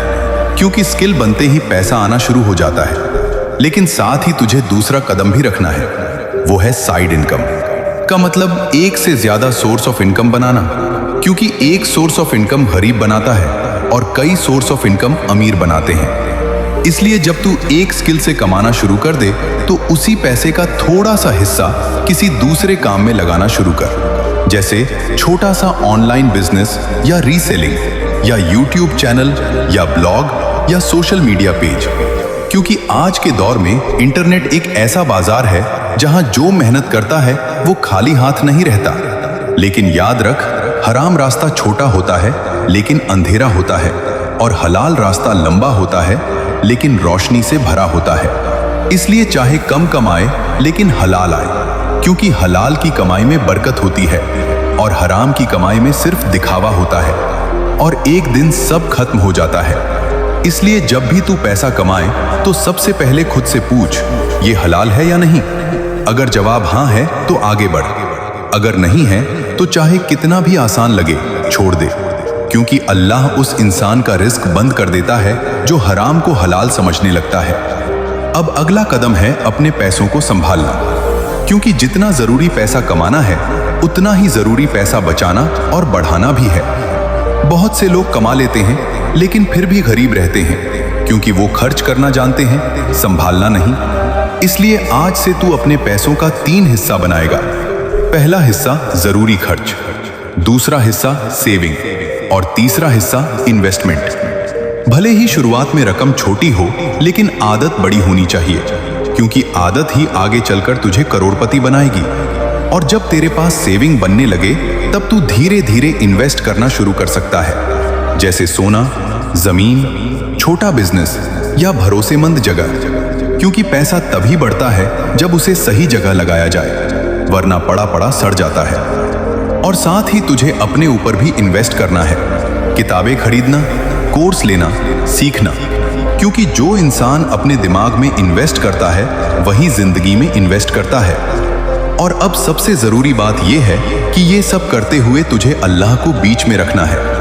क्योंकि स्किल बनते ही पैसा आना शुरू हो जाता है। लेकिन साथ ही तुझे दूसरा कदम भी रखना है, वो है साइड इनकम का मतलब एक से ज्यादा सोर्स ऑफ इनकम बनाना, क्योंकि एक सोर्स ऑफ इनकम गरीब बनाता है और कई सोर्स ऑफ इनकम अमीर बनाते हैं। इसलिए जब तू एक स्किल से कमाना शुरू कर दे तो उसी पैसे का थोड़ा सा हिस्सा किसी दूसरे काम में लगाना शुरू कर, जैसे छोटा सा ऑनलाइन बिजनेस या रीसेलिंग या यूट्यूब चैनल या ब्लॉग या सोशल मीडिया पेज। क्योंकि आज के दौर में इंटरनेट एक ऐसा बाजार है जहां जो मेहनत करता है वो खाली हाथ नहीं रहता। लेकिन याद रख, हराम रास्ता छोटा होता है लेकिन अंधेरा होता है, और हलाल रास्ता लंबा होता है लेकिन रोशनी से भरा होता है। इसलिए चाहे कम कमाए लेकिन हलाल आए, क्योंकि हलाल की कमाई में बरकत होती है और हराम की कमाई में सिर्फ दिखावा होता है, और एक दिन सब खत्म हो जाता है। इसलिए जब भी तू पैसा कमाए तो सबसे पहले खुद से पूछ, ये हलाल है या नहीं। अगर जवाब हाँ है तो आगे बढ़, अगर नहीं है तो चाहे कितना भी आसान लगे छोड़ दे, क्योंकि अल्लाह उस इंसान का रिस्क बंद कर देता है जो हराम को हलाल समझने लगता है। अब अगला कदम है अपने पैसों को संभालना, क्योंकि जितना जरूरी पैसा कमाना है उतना ही जरूरी पैसा बचाना और बढ़ाना भी है। बहुत से लोग कमा लेते हैं लेकिन फिर भी गरीब रहते हैं, क्योंकि वो खर्च करना जानते हैं, संभालना नहीं। इसलिए आज से तू अपने पैसों का 3 हिस्सा बनाएगा। पहला हिस्सा जरूरी खर्च, दूसरा हिस्सा सेविंग और तीसरा हिस्सा इन्वेस्टमेंट। भले ही शुरुआत में रकम छोटी हो लेकिन आदत बड़ी होनी चाहिए, क्योंकि आदत ही आगे चलकर तुझे करोड़पति बनाएगी। और जब तेरे पास सेविंग बनने लगे तब तू धीरे धीरे इन्वेस्ट करना शुरू कर सकता है, जैसे सोना, जमीन, छोटा बिजनेस या भरोसेमंद जगह, क्योंकि पैसा तभी बढ़ता है जब उसे सही जगह लगाया जाए, वरना पड़ा पड़ा सड़ जाता है। और साथ ही तुझे अपने ऊपर भी इन्वेस्ट करना है, किताबें खरीदना, कोर्स लेना, सीखना, क्योंकि जो इंसान अपने दिमाग में इन्वेस्ट करता है वही जिंदगी में इन्वेस्ट करता है। और अब सबसे जरूरी बात यह है कि ये सब करते हुए तुझे अल्लाह को बीच में रखना है।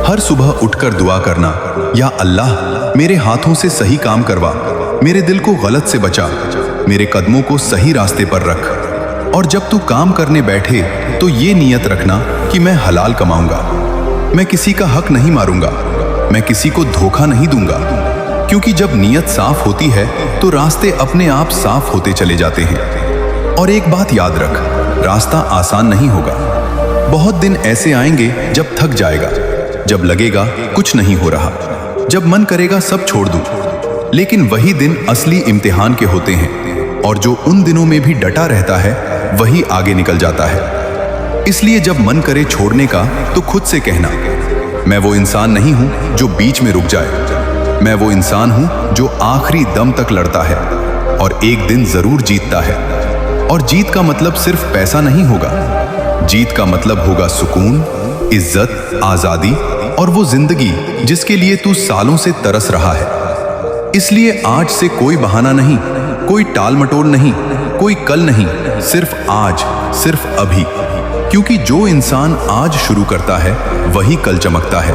हर सुबह उठकर दुआ करना, या अल्लाह मेरे हाथों से सही काम करवा, मेरे दिल को गलत से बचा, मेरे कदमों को सही रास्ते पर रख। और जब तू काम करने बैठे तो ये नियत रखना कि मैं हलाल कमाऊंगा, मैं किसी का हक नहीं मारूंगा, मैं किसी को धोखा नहीं दूंगा, क्योंकि जब नियत साफ होती है तो रास्ते अपने आप साफ होते चले जाते हैं। और एक बात याद रख, रास्ता आसान नहीं होगा। बहुत दिन ऐसे आएंगे जब थक जाएगा, जब लगेगा कुछ नहीं हो रहा, जब मन करेगा सब छोड़ दूं। लेकिन वही दिन असली इम्तिहान के होते हैं, और जो उन दिनों में भी डटा रहता है वही आगे निकल जाता है। इसलिए जब मन करे छोड़ने का तो खुद से कहना, मैं वो इंसान नहीं हूं जो बीच में रुक जाए, मैं वो इंसान हूं जो आखिरी दम तक लड़ता है और एक दिन जरूर जीतता है। और जीत का मतलब सिर्फ पैसा नहीं होगा, जीत का मतलब होगा सुकून, इज्जत, आजादी और वो जिंदगी जिसके लिए तू सालों से तरस रहा है। इसलिए आज से कोई बहाना नहीं, कोई टाल मटोल नहीं, कोई कल नहीं, सिर्फ आज, सिर्फ अभी। क्योंकि जो इंसान आज शुरू करता है वही कल चमकता है,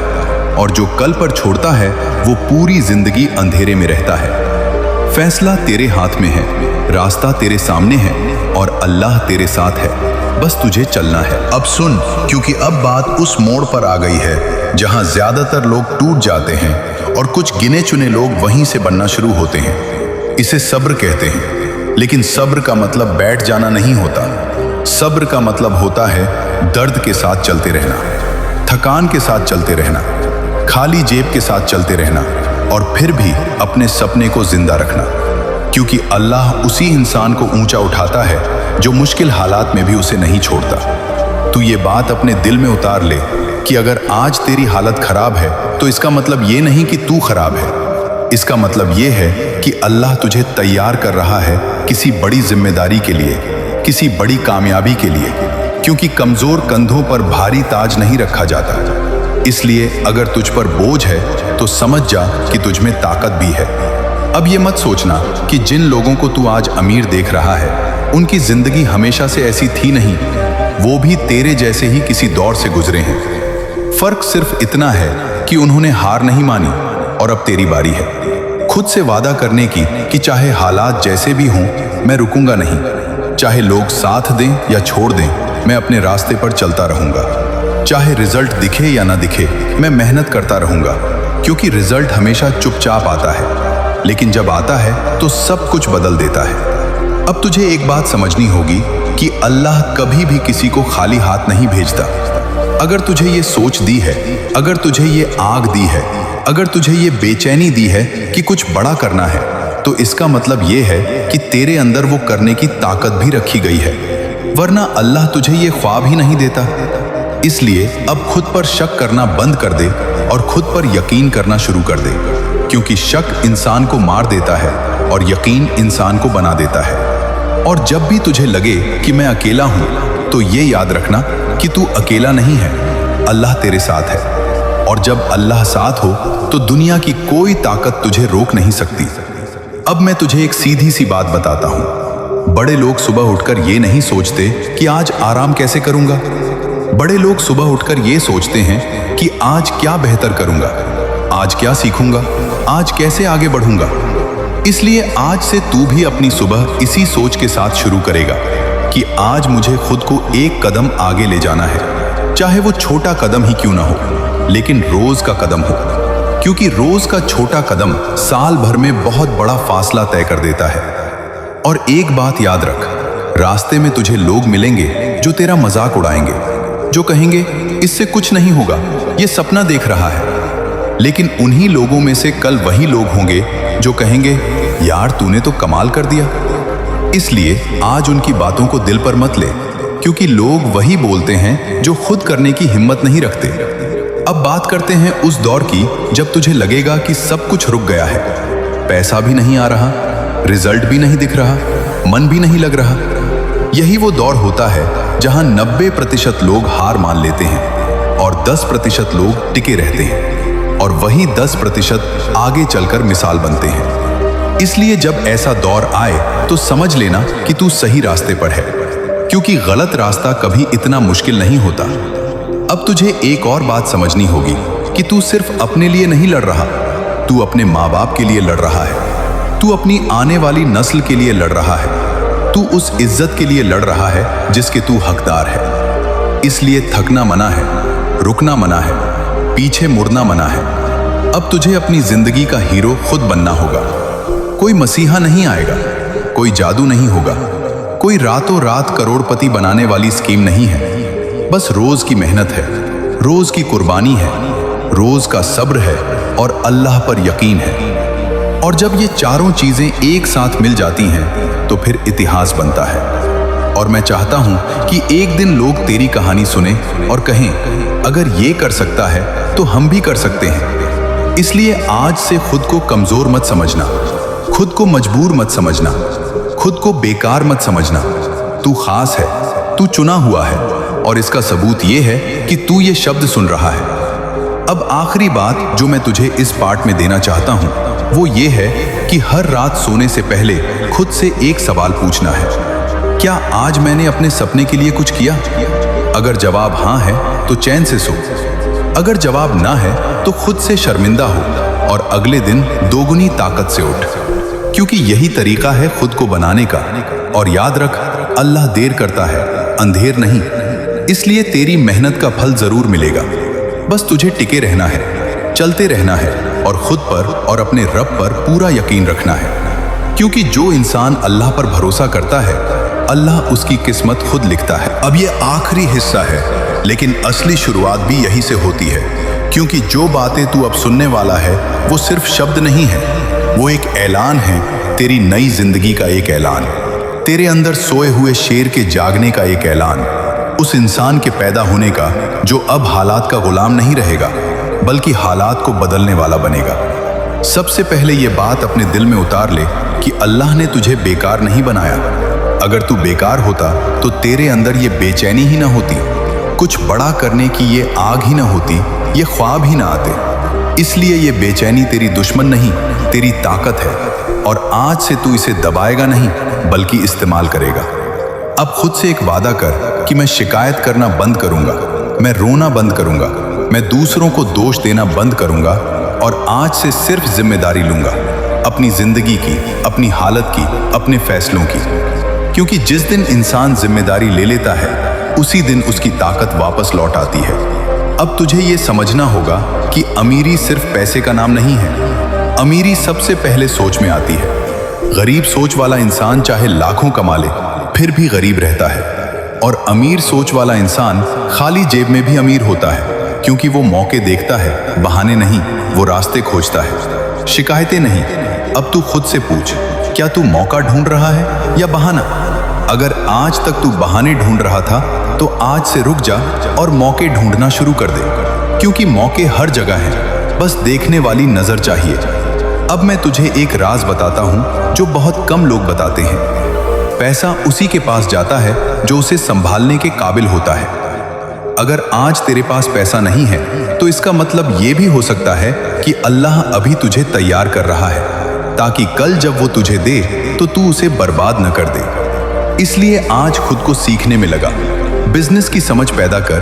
और जो कल पर छोड़ता है वो पूरी जिंदगी अंधेरे में रहता है। फैसला तेरे हाथ में है, रास्ता तेरे सामने है, और अल्लाह तेरे साथ है, बस तुझे चलना है। अब सुन, क्योंकि अब बात उस मोड़ पर आ गई है जहां ज्यादातर लोग टूट जाते हैं और कुछ गिने चुने लोग वहीं से बनना शुरू होते हैं। इसे सब्र कहते हैं, लेकिन सब्र का मतलब बैठ जाना नहीं होता। सब्र का मतलब होता है दर्द के साथ चलते रहना, थकान के साथ चलते रहना, खाली जेब के साथ चलते रहना, और फिर भी अपने सपने को जिंदा रखना। क्योंकि अल्लाह उसी इंसान को ऊंचा उठाता है जो मुश्किल हालात में भी उसे नहीं छोड़ता। तू ये बात अपने दिल में उतार ले कि अगर आज तेरी हालत खराब है तो इसका मतलब ये नहीं कि तू खराब है। इसका मतलब ये है कि अल्लाह तुझे तैयार कर रहा है किसी बड़ी जिम्मेदारी के लिए, किसी बड़ी कामयाबी के लिए। क्योंकि कमजोर कंधों पर भारी ताज नहीं रखा जाता। इसलिए अगर तुझ पर बोझ है तो समझ जा कि तुझ में ताकत भी है। अब ये मत सोचना कि जिन लोगों को तू आज अमीर देख रहा है उनकी जिंदगी हमेशा से ऐसी थी नहीं, वो भी तेरे जैसे ही किसी दौर से गुजरे हैं। फर्क सिर्फ इतना है कि उन्होंने हार नहीं मानी और अब तेरी बारी है खुद से वादा करने की कि चाहे हालात जैसे भी हों मैं रुकूंगा नहीं। चाहे लोग साथ दें या छोड़ दें, मैं अपने रास्ते पर चलता रहूंगा। चाहे रिजल्ट दिखे या ना दिखे, मैं मेहनत करता रहूंगा। क्योंकि रिजल्ट हमेशा चुपचाप आता है, लेकिन जब आता है तो सब कुछ बदल देता है। अब तुझे एक बात समझनी होगी कि अल्लाह कभी भी किसी को खाली हाथ नहीं भेजता। अगर तुझे ये सोच दी है, अगर तुझे ये आग दी है, अगर तुझे ये बेचैनी दी है कि कुछ बड़ा करना है, तो इसका मतलब ये है कि तेरे अंदर वो करने की ताकत भी रखी गई है, वरना अल्लाह तुझे ये ख्वाब ही नहीं देता। इसलिए अब खुद पर शक करना बंद कर दे और खुद पर यकीन करना शुरू कर दे। क्योंकि शक इंसान को मार देता है और यकीन इंसान को बना देता है। और जब भी तुझे लगे कि मैं अकेला हूं, तो ये याद रखना कि तू अकेला नहीं है, अल्लाह तेरे साथ है। और जब अल्लाह साथ हो तो दुनिया की कोई ताकत तुझे रोक नहीं सकती। अब मैं तुझे एक सीधी सी बात बताता हूं। बड़े लोग सुबह उठकर ये नहीं सोचते कि आज आराम कैसे करूंगा। बड़े लोग सुबह उठकर ये सोचते हैं कि आज क्या बेहतर करूंगा, आज क्या सीखूंगा, आज कैसे आगे बढ़ूंगा। इसलिए आज से तू भी अपनी सुबह इसी सोच के साथ शुरू करेगा कि आज मुझे खुद को एक कदम आगे ले जाना है, चाहे वो छोटा कदम ही क्यों ना हो, लेकिन रोज का कदम हो। क्योंकि रोज का छोटा कदम साल भर में बहुत बड़ा फासला तय कर देता है। और एक बात याद रख, रास्ते में तुझे लोग मिलेंगे जो तेरा मजाक उड़ाएंगे, जो कहेंगे इससे कुछ नहीं होगा, ये सपना देख रहा है। लेकिन उन्हीं लोगों में से कल वही लोग होंगे जो कहेंगे यार तूने तो कमाल कर दिया। इसलिए आज उनकी बातों को दिल पर मत ले, क्योंकि लोग वही बोलते हैं जो खुद करने की हिम्मत नहीं रखते। अब बात करते हैं उस दौर की जब तुझे लगेगा कि सब कुछ रुक गया है, पैसा भी नहीं आ रहा, रिजल्ट भी नहीं दिख रहा, मन भी नहीं लग रहा। यही वो दौर होता है जहां 90% लोग हार मान लेते हैं और 10% लोग टिके रहते हैं, और वही 10% आगे चलकर मिसाल बनते हैं। इसलिए जब ऐसा दौर आए तो समझ लेना कि तू सही रास्ते पर है, क्योंकि गलत रास्ता कभी इतना मुश्किल नहीं होता। अब तुझे एक और बात समझनी होगी कि तू सिर्फ अपने लिए नहीं लड़ रहा, तू अपने माँ बाप के लिए लड़ रहा है, तू अपनी आने वाली नस्ल के लिए लड़ रहा है, तू उस इज्जत के लिए लड़ रहा है जिसके तू हकदार है। इसलिए थकना मना है, रुकना मना है, पीछे मुड़ना मना है। अब तुझे अपनी जिंदगी का हीरो खुद बनना होगा। कोई मसीहा नहीं आएगा, कोई जादू नहीं होगा, कोई रातों रात करोड़पति बनाने वाली स्कीम नहीं है। बस रोज की मेहनत है, रोज की कुर्बानी है, रोज का सब्र है और अल्लाह पर यकीन है। और जब ये चारों चीजें एक साथ मिल जाती हैं तो फिर इतिहास बनता है। और मैं चाहता हूं कि एक दिन लोग तेरी कहानी सुने और कहें अगर ये कर सकता है तो हम भी कर सकते हैं। इसलिए आज से खुद को कमजोर मत समझना, खुद को मजबूर मत समझना, खुद को बेकार मत समझना। तू खास है, तू चुना हुआ है, और इसका सबूत ये है कि तू ये शब्द सुन रहा है। अब आखिरी बात जो मैं तुझे इस पार्ट में देना चाहता हूँ वो ये है कि हर रात सोने से पहले खुद से एक सवाल पूछना है, क्या आज मैंने अपने सपने के लिए कुछ किया? अगर जवाब हाँ है तो चैन से सो, अगर जवाब ना है तो खुद से शर्मिंदा हो और अगले दिन दोगुनी ताकत से उठ, क्योंकि यही तरीका है खुद को बनाने का। और याद रख, अल्लाह देर करता है, अंधेर नहीं। इसलिए तेरी मेहनत का फल जरूर मिलेगा, बस तुझे टिके रहना है, चलते रहना है और खुद पर और अपने रब पर पूरा यकीन रखना है, क्योंकि जो इंसान अल्लाह पर भरोसा करता है अल्लाह उसकी किस्मत खुद लिखता है। अब ये आखिरी हिस्सा है, लेकिन असली शुरुआत भी यही से होती है, क्योंकि जो बातें तू अब सुनने वाला है वो सिर्फ शब्द नहीं है, वो एक ऐलान है, तेरी नई जिंदगी का एक ऐलान, तेरे अंदर सोए हुए शेर के जागने का एक ऐलान, उस इंसान के पैदा होने का जो अब हालात का गुलाम नहीं रहेगा बल्कि हालात को बदलने वाला बनेगा। सबसे पहले ये बात अपने दिल में उतार ले कि अल्लाह ने तुझे बेकार नहीं बनाया। अगर तू बेकार होता तो तेरे अंदर ये बेचैनी ही ना होती, कुछ बड़ा करने की ये आग ही ना होती, ये ख्वाब ही ना आते। इसलिए ये बेचैनी तेरी दुश्मन नहीं, तेरी ताकत है, और आज से तू इसे दबाएगा नहीं बल्कि इस्तेमाल करेगा। अब खुद से एक वादा कर कि मैं शिकायत करना बंद करूंगा, मैं रोना बंद करूंगा, मैं दूसरों को दोष देना बंद करूंगा और आज से सिर्फ जिम्मेदारी लूंगा अपनी जिंदगी की, अपनी हालत की, अपने फैसलों की। क्योंकि जिस दिन इंसान जिम्मेदारी ले लेता है उसी दिन उसकी ताकत वापस लौट आती है। अब तुझे ये समझना होगा कि अमीरी सिर्फ पैसे का नाम नहीं है, अमीरी सबसे पहले सोच में आती है। गरीब सोच वाला इंसान चाहे लाखों कमा ले फिर भी गरीब रहता है, और अमीर सोच वाला इंसान खाली जेब में भी अमीर होता है, क्योंकि वो मौके देखता है, बहाने नहीं, वो रास्ते खोजता है, शिकायतें नहीं। अब तू खुद से पूछ, क्या तू मौका ढूंढ रहा है या बहाना? अगर आज तक तू बहाने ढूंढ रहा था तो आज से रुक जा और मौके ढूंढना शुरू कर दे, क्योंकि मौके हर जगह हैं, बस देखने वाली नजर चाहिए। अब मैं तुझे एक राज बताता हूं जो बहुत कम लोग बताते हैं। पैसा उसी के पास जाता है जो उसे संभालने के काबिल होता है। अगर आज तेरे पास पैसा नहीं है तो इसका मतलब यह भी हो सकता है कि अल्लाह अभी तुझे तैयार कर रहा है, ताकि कल जब वो तुझे दे तो तू उसे बर्बाद न कर दे। इसलिए आज खुद को सीखने में लगा, बिजनेस की समझ पैदा कर,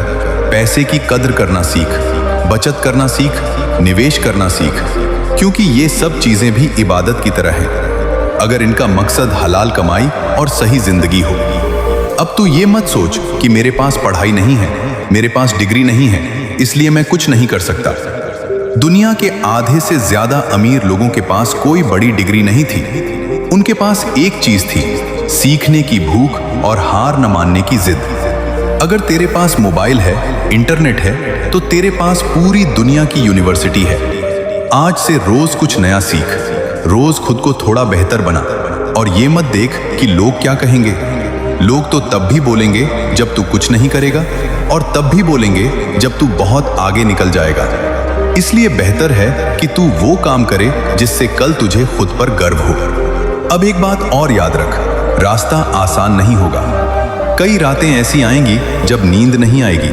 पैसे की कद्र करना सीख, बचत करना सीख, निवेश करना सीख, क्योंकि ये सब चीजें भी इबादत की तरह हैं, अगर इनका मकसद हलाल कमाई और सही जिंदगी हो। अब तू ये मत सोच कि मेरे पास पढ़ाई नहीं है, मेरे पास डिग्री नहीं है, इसलिए मैं कुछ नहीं कर सकता। दुनिया के आधे से ज्यादा अमीर लोगों के पास कोई बड़ी डिग्री नहीं थी, उनके पास एक चीज थी, सीखने की भूख और हार न मानने की जिद। अगर तेरे पास मोबाइल है, इंटरनेट है, तो तेरे पास पूरी दुनिया की यूनिवर्सिटी है। आज से रोज कुछ नया सीख, रोज खुद को थोड़ा बेहतर बना, और ये मत देख कि लोग क्या कहेंगे। लोग तो तब भी बोलेंगे जब तू कुछ नहीं करेगा, और तब भी बोलेंगे जब तू बहुत आगे निकल जाएगा। इसलिए बेहतर है कि तू वो काम करे जिससे कल तुझे खुद पर गर्व हो। अब एक बात और याद रख, रास्ता आसान नहीं होगा। कई रातें ऐसी आएंगी जब नींद नहीं आएगी,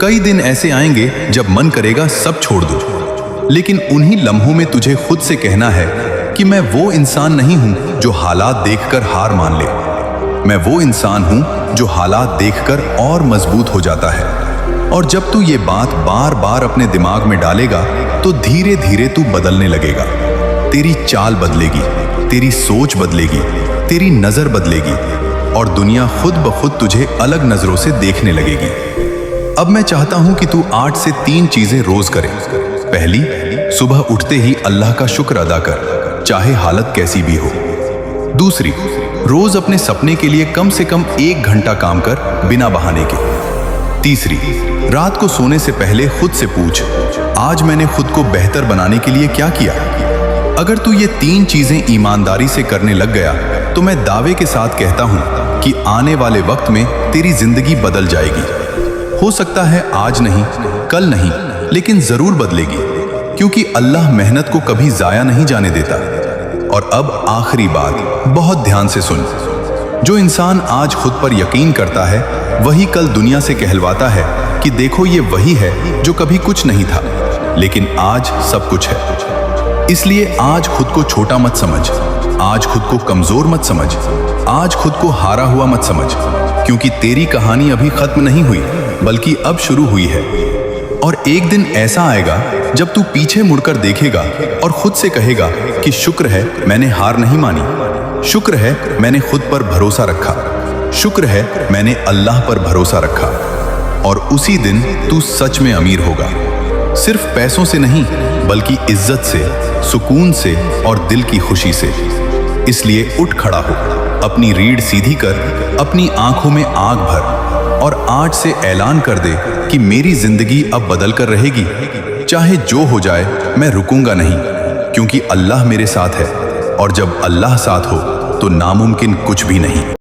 कई दिन ऐसे आएंगे जब मन करेगा सब छोड़ दो, लेकिन उन्हीं लम्हों में तुझे खुद से कहना है कि मैं वो इंसान नहीं हूं जो हालात देखकर हार मान ले, मैं वो इंसान हूं जो हालात देखकर और मजबूत हो जाता है। और जब तू ये बात बार बार अपने दिमाग में डालेगा तो धीरे धीरे तू बदलने लगेगा, तेरी चाल बदलेगी, तेरी सोच बदलेगी, तेरी नजर बदलेगी, और दुनिया खुद ब खुद तुझे अलग नजरों से देखने लगेगी। अब मैं चाहता हूं कि तू 8 से 3 चीजें रोज करे। पहली, सुबह उठते ही अल्लाह का शुक्र अदा कर, चाहे हालत कैसी भी हो। दूसरी, रोज अपने सपने के लिए कम से कम 1 घंटा काम कर बिना बहाने के। तीसरी, रात को सोने से पहले खुद से पूछ, आज मैंने खुद को बेहतर बनाने के लिए क्या किया? अगर तू ये 3 चीजें ईमानदारी से करने लग गया तो मैं दावे के साथ कहता हूं कि आने वाले वक्त में तेरी जिंदगी बदल जाएगी। हो सकता है आज नहीं, कल नहीं, लेकिन जरूर बदलेगी, क्योंकि अल्लाह मेहनत को कभी जाया नहीं जाने देता। और अब आखिरी बात, बहुत ध्यान से सुन, जो इंसान आज खुद पर यकीन करता है वही कल दुनिया से कहलवाता है कि देखो ये वही है जो कभी कुछ नहीं था। लेकिन आज सब कुछ है। इसलिए आज खुद को छोटा मत समझ, आज खुद को कमजोर मत समझ, आज खुद को हारा हुआ मत समझ, क्योंकि तेरी कहानी अभी खत्म नहीं हुई, बल्कि अब शुरू हुई है। और एक दिन ऐसा आएगा जब तू पीछे मुड़कर देखेगा और खुद से कहेगा कि शुक्र है मैंने हार नहीं मानी, शुक्र है मैंने खुद पर भरोसा रखा, शुक्र है मैंने अल्लाह पर भरोसा रखा। और उसी दिन तू सच में अमीर होगा, सिर्फ पैसों से नहीं बल्कि इज्जत से, सुकून से और दिल की खुशी से। इसलिए उठ खड़ा हो, अपनी रीढ़ सीधी कर, अपनी आंखों में आग भर और आज से ऐलान कर दे कि मेरी जिंदगी अब बदल कर रहेगी। चाहे जो हो जाए मैं रुकूंगा नहीं, क्योंकि अल्लाह मेरे साथ है और जब अल्लाह साथ हो तो नामुमकिन कुछ भी नहीं।